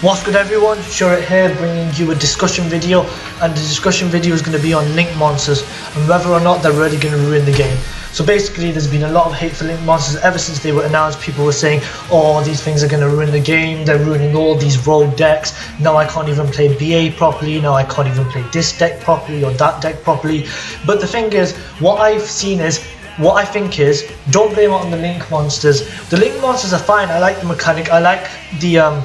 What's good everyone, Shurit here bringing you a discussion video, and the discussion video is going to be on link monsters and whether or not they're really going to ruin the game. So basically there's been a lot of hate for link monsters ever since they were announced. People were saying, oh, these things are going to ruin the game, they're ruining all these rogue decks, now I can't even play BA properly, now I can't even play this deck properly or that deck properly. But the thing is, what I think is, don't blame it on the link monsters. The link monsters are fine, I like the mechanic, I like the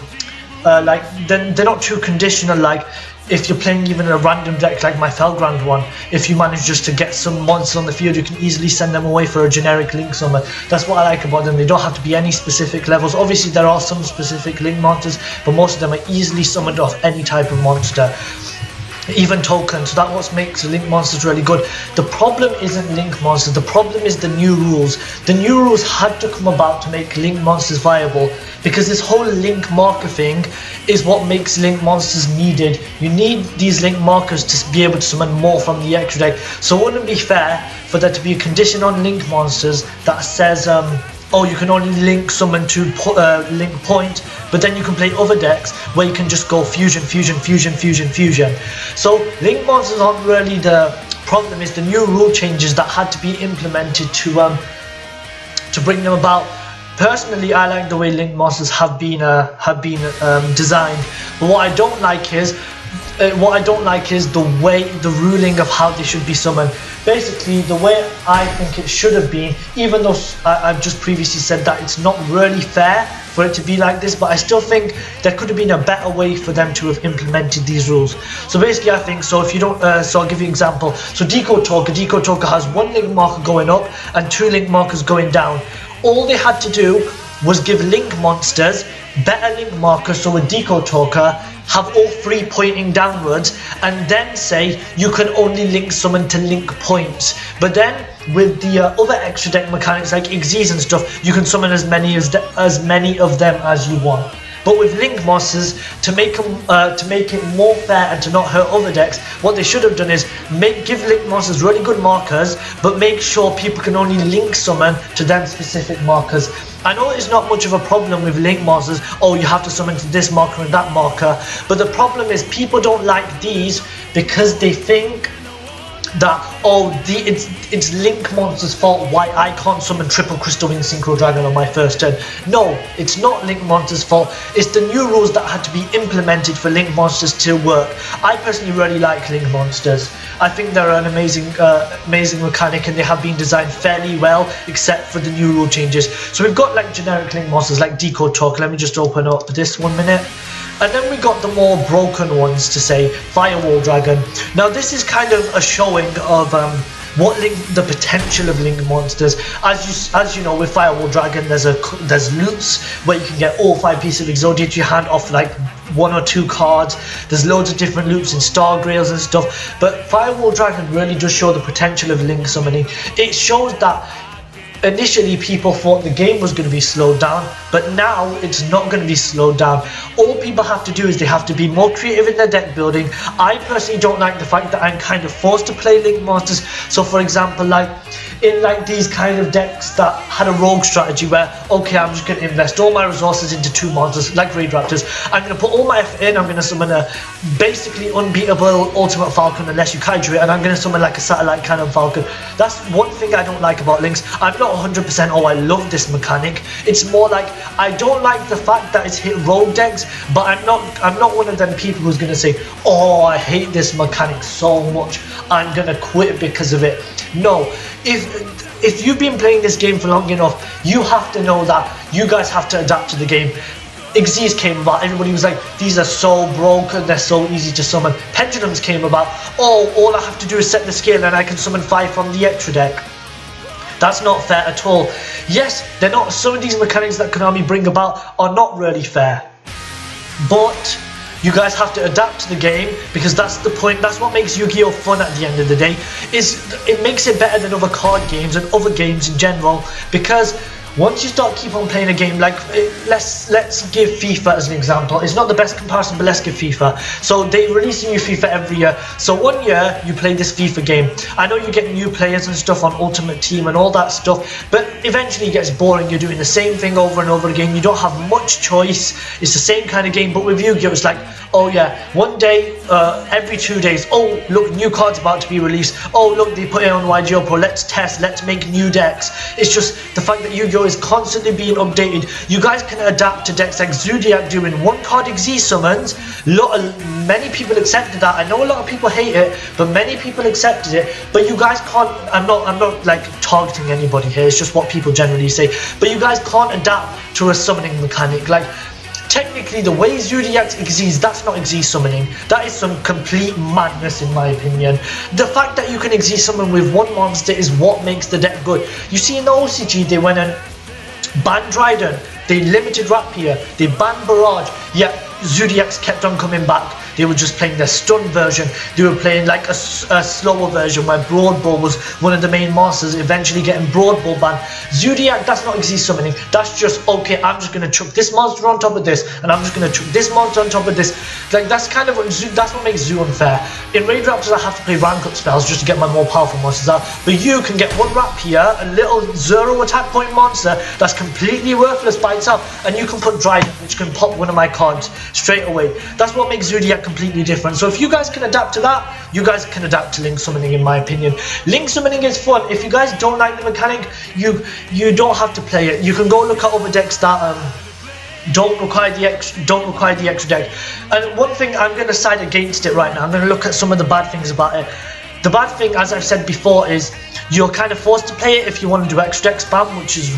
they're not too conditional. Like if you're playing even a random deck like my Felgrand one, if you manage just to get some monsters on the field, you can easily send them away for a generic link summon. That's what I like about them. They don't have to be any specific levels. Obviously there are some specific link monsters, but most of them are easily summoned off any type of monster, even tokens. So that's what makes link monsters really good. The problem isn't link monsters, the problem is the new rules. The new rules had to come about to make link monsters viable, because this whole link marker thing is what makes link monsters needed. You need these link markers to be able to summon more from the extra deck. So it wouldn't be fair for there to be a condition on link monsters that says oh, you can only link summon to link point, but then you can play other decks where you can just go fusion. So link monsters aren't really the problem. Is the new rule changes that had to be implemented to bring them about. Personally, I like the way link monsters have been designed, but what I don't like is the ruling of how they should be summoned. Basically, the way I think it should have been, even though I've just previously said that it's not really fair for it to be like this, but I still think there could have been a better way for them to have implemented these rules. So basically I think, so if you don't, so I'll give you an example. So Decode Talker has one link marker going up and two link markers going down. All they had to do was give link monsters better link markers, so a Decode Talker have all three pointing downwards, and then say you can only link summon to link points. But then with the other extra deck mechanics like Xyz and stuff, you can summon as many of them as you want. But with link monsters, to make it more fair and to not hurt other decks, what they should have done is give link monsters really good markers, but make sure people can only link summon to them specific markers. I know it's not much of a problem with link monsters, oh, you have to summon to this marker and that marker, but the problem is people don't like these because they think that, oh, it's link monsters' fault why I can't summon triple crystal wing synchro dragon on my first turn. No, it's not link monsters' fault. It's the new rules that had to be implemented for link monsters to work. I personally really like link monsters. I think they're an amazing mechanic, and they have been designed fairly well, except for the new rule changes. So we've got like generic link monsters like Decode Talker. Let me just open up this 1 minute. And then we got the more broken ones, to say Firewall Dragon. Now this is kind of a showing of the potential of link monsters. As you know, with Firewall Dragon, there's loots where you can get all 5 pieces of Exodia to your hand off like 1 or 2 cards. There's loads of different loops in Star Grails and stuff. But Firewall Dragon really does show the potential of link summoning. It shows that initially people thought the game was going to be slowed down, but now it's not going to be slowed down. All people have to do is they have to be more creative in their deck building. I personally don't like the fact that I'm kind of forced to play link monsters. So for example, like in like these kind of decks that had a rogue strategy where, okay, I'm just going to invest all my resources into 2 monsters like Raid Raptors, I'm going to put all my effort in, I'm going to summon a basically unbeatable Ultimate Falcon unless you kaiju it, and I'm going to summon like a Satellite Cannon Falcon. That's one thing I don't like about links. I'm not 100% oh, I love this mechanic. It's more like I don't like the fact that it's hit rogue decks, but I'm not one of them people who's going to say, oh, I hate this mechanic so much, I'm going to quit because of it. No, if you've been playing this game for long enough, you have to know that you guys have to adapt to the game. Xyz came about, everybody was like, these are so broken, they're so easy to summon. Pendulums came about, oh, all I have to do is set the scale and I can summon 5 from the extra deck. That's not fair at all. Yes, they're not, some of these mechanics that Konami bring about are not really fair, but you guys have to adapt to the game, because that's the point. That's what makes Yu-Gi-Oh fun at the end of the day. Is it makes it better than other card games and other games in general, because once you start keep on playing a game, like let's give FIFA as an example. It's not the best comparison, but let's give FIFA. So they release a new FIFA every year. So one year you play this FIFA game. I know you get new players and stuff on Ultimate Team and all that stuff, but eventually it gets boring. You're doing the same thing over and over again. You don't have much choice. It's the same kind of game. But with Yu-Gi-Oh, it's like, oh yeah, one day, every 2 days, oh look, new cards about to be released. Oh look, they put it on YGO Pro. Let's test. Let's make new decks. It's just the fact that Yu-Gi-Oh is constantly being updated. You guys can adapt to decks like Zodiac doing one card XZ summons. Many people accepted that. I know a lot of people hate it, but many people accepted it. But you guys can't. I'm not like targeting anybody here. It's just what people generally say. But you guys can't adapt to a summoning mechanic. Like, technically, the way Zodiac XZs, that's not XZ summoning. That is some complete madness, in my opinion. The fact that you can XZ summon with one monster is what makes the deck good. You see, in the OCG, they went and banned Dryden, they limited Rapier, they banned Barrage, yet Zodiacs kept on coming back. They were just playing their stun version. They were playing like a slower version where Broad Ball was one of the main monsters, eventually getting Broad Ball banned. Zodiac, that's not XZ summoning. That's just, okay, I'm just going to chuck this monster on top of this, and I'm just going to chuck this monster on top of this. Like, that's kind of that's what makes Zoo unfair. In Raid Raptors, I have to play rank up spells just to get my more powerful monsters out. But you can get one Rapier, a little 0 attack point monster that's completely worthless by itself, and you can put Dryden, which can pop one of my cards straight away. That's what makes Zodiac completely different. So if you guys can adapt to that, you guys can adapt to Link summoning, in my opinion. Link summoning is fun. If you guys don't like the mechanic, you don't have to play it. You can go look at other decks that don't require the extra deck. And one thing, I'm going to side against it right now. I'm going to look at some of the bad things about it. The bad thing, as I've said before, is you're kind of forced to play it if you want to do extra deck spam, which is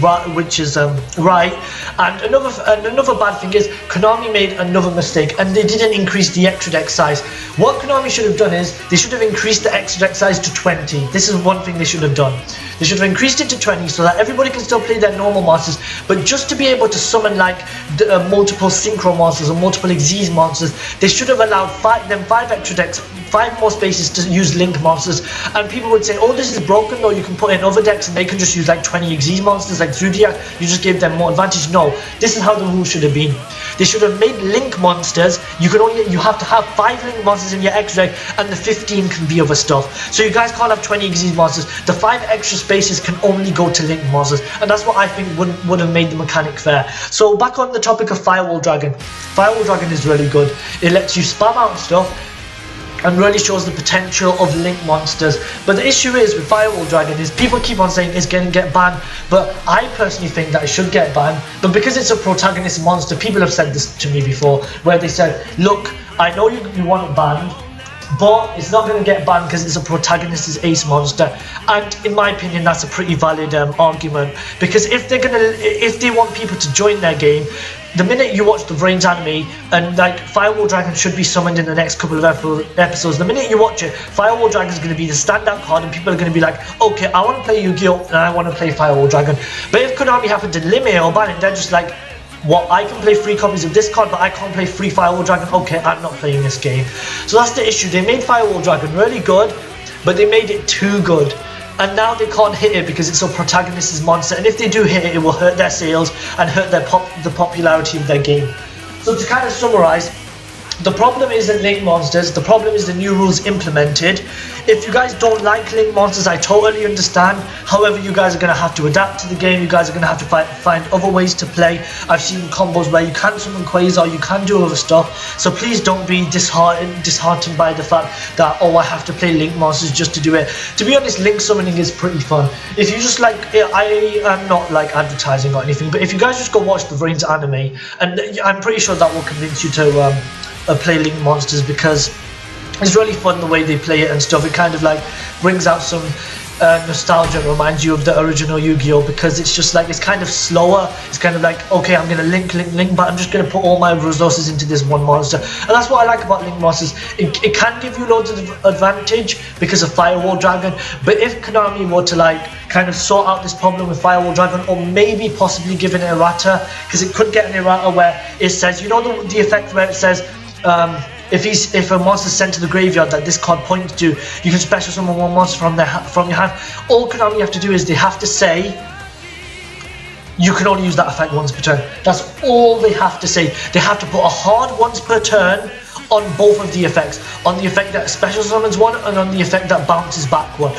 right. And another bad thing is Konami made another mistake, and they didn't increase the extra deck size. What Konami should have done is they should have increased the extra deck size to 20. This is one thing they should have done. They should have increased it to 20 so that everybody can still play their normal monsters, but just to be able to summon like multiple synchro monsters or multiple XZ monsters, they should have allowed 5 extra decks, 5 more spaces to use Link monsters. And people would say, oh, this is broken though, you can put in other decks and they can just use like 20 XZ monsters like Zodiac, you just gave them more advantage. No, this is how the rules should have been. They should have made Link monsters. You have to have 5 Link monsters in your extra deck, and the 15 can be other stuff. So you guys can't have 20 XZ monsters. The 5 extra spaces can only go to Link monsters, and that's what I think would have made the mechanic fair. So back on the topic of Firewall Dragon. Firewall Dragon is really good. It lets you spam out stuff and really shows the potential of Link monsters. But the issue is with Firewall Dragon is people keep on saying it's going to get banned, but I personally think that it should get banned. But because it's a protagonist monster, people have said this to me before, where they said, look, I know you want it banned, but it's not going to get banned because it's a protagonist, is ace monster. And in my opinion, that's a pretty valid argument, because if they want people to join their game, the minute you watch the Brains anime, and like Firewall Dragon should be summoned in the next couple of episodes, the minute you watch it, Firewall Dragon is going to be the standout card, and people are going to be like, okay, I want to play Yu-Gi-Oh! And I want to play Firewall Dragon. But if Konami happen to limit it or ban it, they're just like, what, I can play 3 copies of this card, but I can't play 3 Firewall Dragon? Okay, I'm not playing this game. So that's the issue. They made Firewall Dragon really good, but they made it too good. And now they can't hit it because it's a protagonist's monster, and if they do hit it, it will hurt their sales and hurt the popularity of their game. So to kind of summarize, the problem isn't Link monsters, the problem is the new rules implemented. If you guys don't like Link monsters, I totally understand. However, you guys are going to have to adapt to the game. You guys are going to have to find other ways to play. I've seen combos where you can summon Quasar, you can do other stuff. So please don't be disheartened by the fact that, oh, I have to play Link monsters just to do it. To be honest, Link summoning is pretty fun. If you just like, I am not like advertising or anything, but if you guys just go watch the Brains anime, and I'm pretty sure that will convince you to play Link monsters, because it's really fun the way they play it and stuff. It kind of like brings out some nostalgia, and reminds you of the original Yu-Gi-Oh, because it's just like, it's kind of slower. It's kind of like, okay, I'm gonna link, but I'm just gonna put all my resources into this one monster. And that's what I like about Link monsters. It can give you loads of advantage because of Firewall Dragon, but if Konami were to like kind of sort out this problem with Firewall Dragon, or maybe possibly give it an errata, because it could get an errata where it says, you know, the effect where it says, if a monster is sent to the graveyard that this card points to, you can special summon one monster from your hand. All Konami have to do is they have to say, you can only use that effect once per turn. That's all they have to say. They have to put a hard once per turn on both of the effects, on the effect that special summons one and on the effect that bounces back one.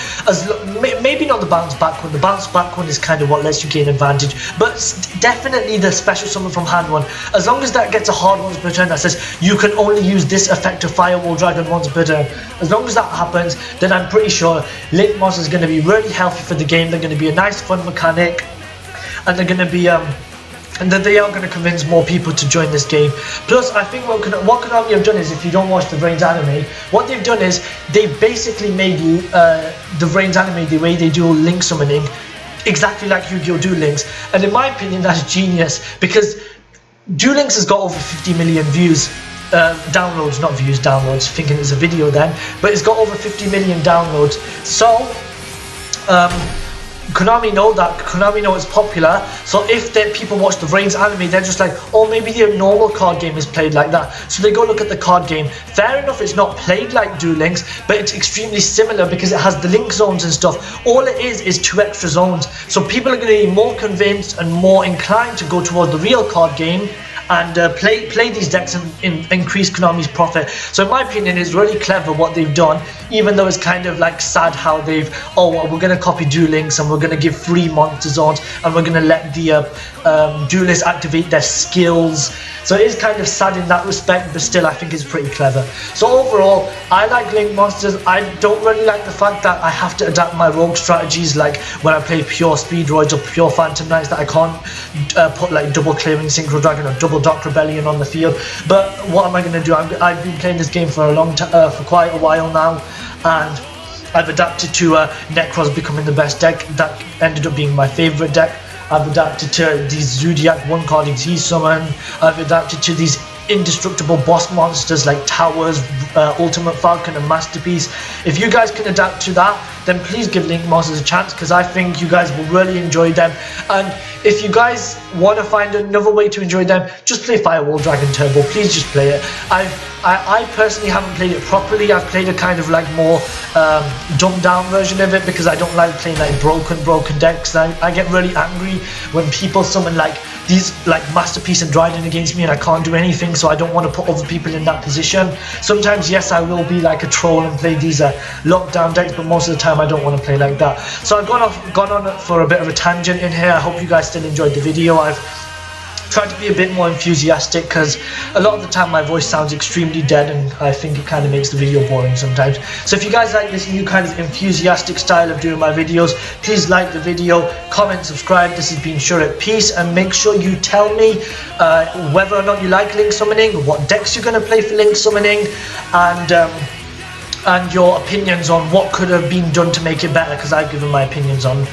Maybe not the bounce back one. The bounce back one is kind of what lets you gain advantage, but definitely the special summon from hand one. As long as that gets a hard once per turn that says you can only use this effect to Firewall Dragon once per turn, as long as that happens, then I'm pretty sure Link Monsters is going to be really healthy for the game. They're going to be a nice fun mechanic, and they're going to be and then they are going to convince more people to join this game. Plus, I think what Konami have done is, if you don't watch the Vrains anime, what they've done is they basically made the Vrains anime, the way they do Link summoning, exactly like Yu-Gi-Oh! Duel Links. And in my opinion, that's genius, because Duel Links has got over 50 million views. Downloads, not views, downloads, thinking it's a video then, but it's got over 50 million downloads. So, Konami know it's popular, so if people watch the Vrains anime, they're just like, oh, maybe the normal card game is played like that, so they go look at the card game. Fair enough, it's not played like Duel Links, but it's extremely similar because it has the link zones and stuff. All it is 2 extra zones, so people are going to be more convinced and more inclined to go toward the real card game and play these decks and increase Konami's profit. So in my opinion, it's really clever what they've done, even though it's kind of like sad how they've, we're going to copy Duel Links and we're going to give free monster zones and we're going to let the duelists activate their skills. So it is kind of sad in that respect, but still I think it's pretty clever. So overall, I like Link Monsters. I don't really like the fact that I have to adapt my rogue strategies, like when I play pure Speedroids or pure Phantom Knights, that I can't put like double clearing Synchro Dragon or double Dark Rebellion on the field. But what am I going to do? I've been playing this game for for quite a while now, and I've adapted to Necros becoming the best deck. That ended up being my favourite deck. I've adapted to these Zodiac one-card EZ summon. I've adapted to these indestructible boss monsters like Towers, Ultimate Falcon and Masterpiece. If you guys can adapt to that, then please give Link Monsters a chance, because I think you guys will really enjoy them. And if you guys want to find another way to enjoy them, just play Firewall Dragon Turbo. Please just play it. I personally haven't played it properly. I've played a kind of like more dumbed down version of it, because I don't like playing like broken decks. I get really angry when people summon like these like Masterpiece and Dryden against me and I can't do anything, so I don't want to put other people in that position. Sometimes, yes, I will be like a troll and play these lockdown decks, but most of the time I don't want to play like that. So I've gone on for a bit of a tangent in here. I hope you guys still enjoyed the video. I've tried to be a bit more enthusiastic, because a lot of the time my voice sounds extremely dead and I think it kind of makes the video boring sometimes. So if you guys like this new kind of enthusiastic style of doing my videos, please like the video, comment, subscribe. This has been Sure Peace, and make sure you tell me whether or not you like Link Summoning, what decks you're going to play for Link Summoning, and your opinions on what could have been done to make it better, because I've given my opinions on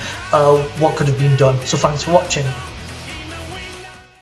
what could have been done. So thanks for watching.